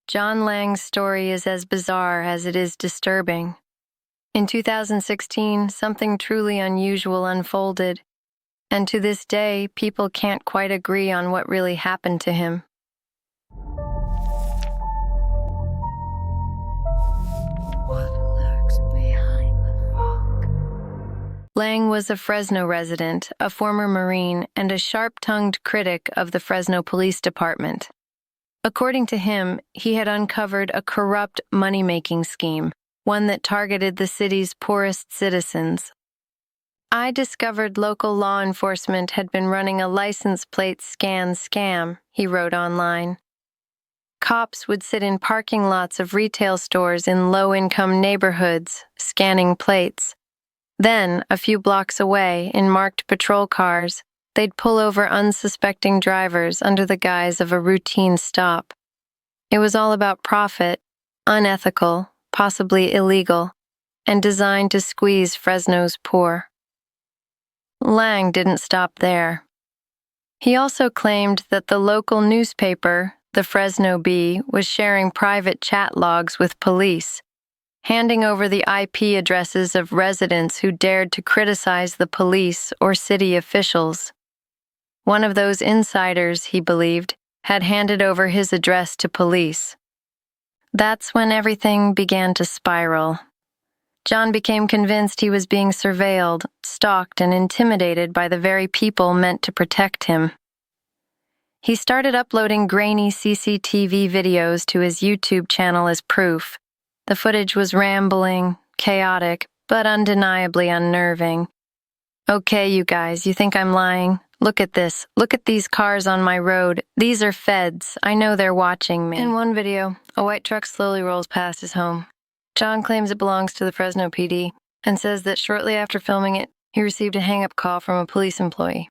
John Lang's story is as bizarre as it is disturbing. In 2016, something truly unusual unfolded, and to this day, people can't quite agree on what really happened to him. What lurks behind the fog? Lang was a Fresno resident, a former Marine, and a sharp-tongued critic of the Fresno Police Department. According to him, he had uncovered a corrupt money-making scheme, one that targeted the city's poorest citizens. "I discovered local law enforcement had been running a license plate scan scam," he wrote online. Cops would sit in parking lots of retail stores in low-income neighborhoods, scanning plates. Then, a few blocks away, in marked patrol cars, they'd pull over unsuspecting drivers under the guise of a routine stop. It was all about profit, unethical, possibly illegal, and designed to squeeze Fresno's poor. Lang didn't stop there. He also claimed that the local newspaper, the Fresno Bee, was sharing private chat logs with police, handing over the IP addresses of residents who dared to criticize the police or city officials. One of those insiders, he believed, had handed over his address to police. That's when everything began to spiral. John became convinced he was being surveilled, stalked, and intimidated by the very people meant to protect him. He started uploading grainy CCTV videos to his YouTube channel as proof. The footage was rambling, chaotic, but undeniably unnerving. "Okay, you guys, you think I'm lying? Look at this. Look at these cars on my road. These are feds. I know they're watching me." In one video, a white truck slowly rolls past his home. John claims it belongs to the Fresno PD and says that shortly after filming it, he received a hang-up call from a police employee.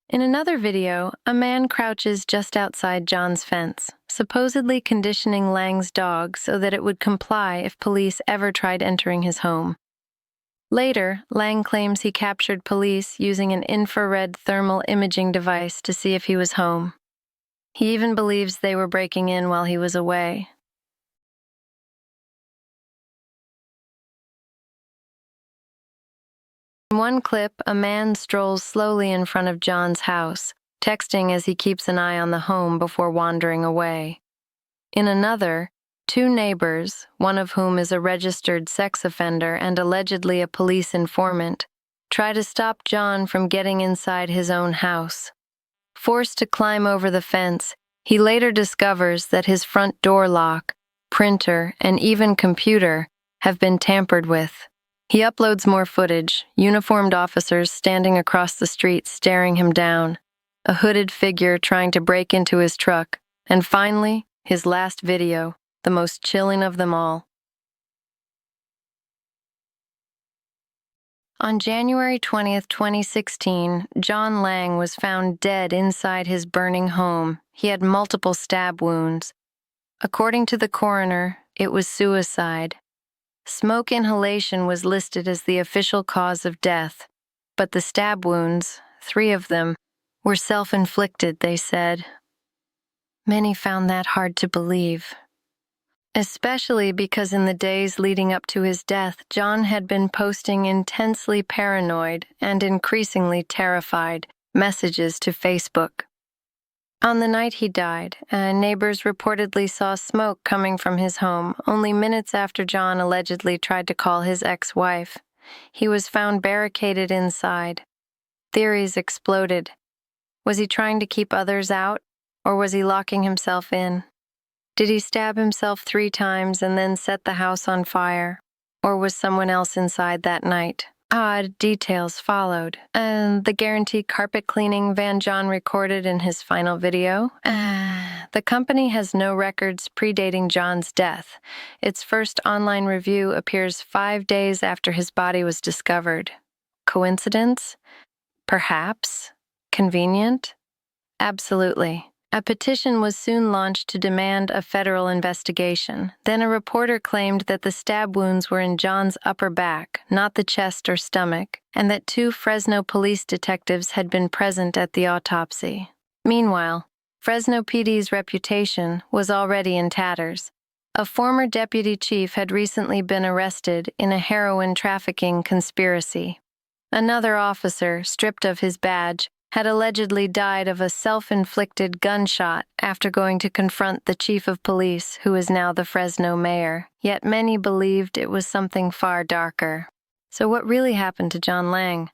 In another video, a man crouches just outside John's fence, supposedly conditioning Lang's dog so that it would comply if police ever tried entering his home. Later, Lang claims he captured police using an infrared thermal imaging device to see if he was home. He even believes they were breaking in while he was away. In one clip, a man strolls slowly in front of John's house, texting as he keeps an eye on the home before wandering away. In another, two neighbors, one of whom is a registered sex offender and allegedly a police informant, try to stop John from getting inside his own house. Forced to climb over the fence, he later discovers that his front door lock, printer, and even computer have been tampered with. He uploads more footage, uniformed officers standing across the street staring him down, a hooded figure trying to break into his truck, and finally, his last video, the most chilling of them all. On January 20th, 2016, John Lang was found dead inside his burning home. He had multiple stab wounds. According to the coroner, it was suicide. Smoke inhalation was listed as the official cause of death, but the stab wounds, 3 of them, were self-inflicted, they said. Many found that hard to believe. Especially because in the days leading up to his death, John had been posting intensely paranoid and increasingly terrified messages to Facebook. On the night he died, neighbors reportedly saw smoke coming from his home only minutes after John allegedly tried to call his ex-wife. He was found barricaded inside. Theories exploded. Was he trying to keep others out, or was he locking himself in? Did he stab himself 3 times and then set the house on fire? Or was someone else inside that night? Odd details followed, and the guaranteed carpet cleaning Van John recorded in his final video. The company has no records predating John's death. Its first online review appears 5 days after his body was discovered. Coincidence? Perhaps. Convenient? Absolutely. A petition was soon launched to demand a federal investigation. Then a reporter claimed that the stab wounds were in John's upper back, not the chest or stomach, and that 2 Fresno police detectives had been present at the autopsy. Meanwhile, Fresno PD's reputation was already in tatters. A former deputy chief had recently been arrested in a heroin trafficking conspiracy. Another officer, stripped of his badge, had allegedly died of a self-inflicted gunshot after going to confront the chief of police, who is now the Fresno mayor. Yet many believed it was something far darker. So what really happened to John Lang?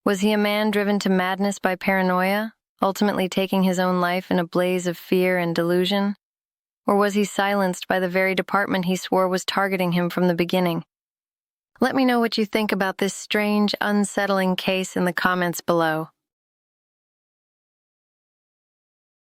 Was he a man driven to madness by paranoia, ultimately taking his own life in a blaze of fear and delusion? Or was he silenced by the very department he swore was targeting him from the beginning? Let me know what you think about this strange, unsettling case in the comments below.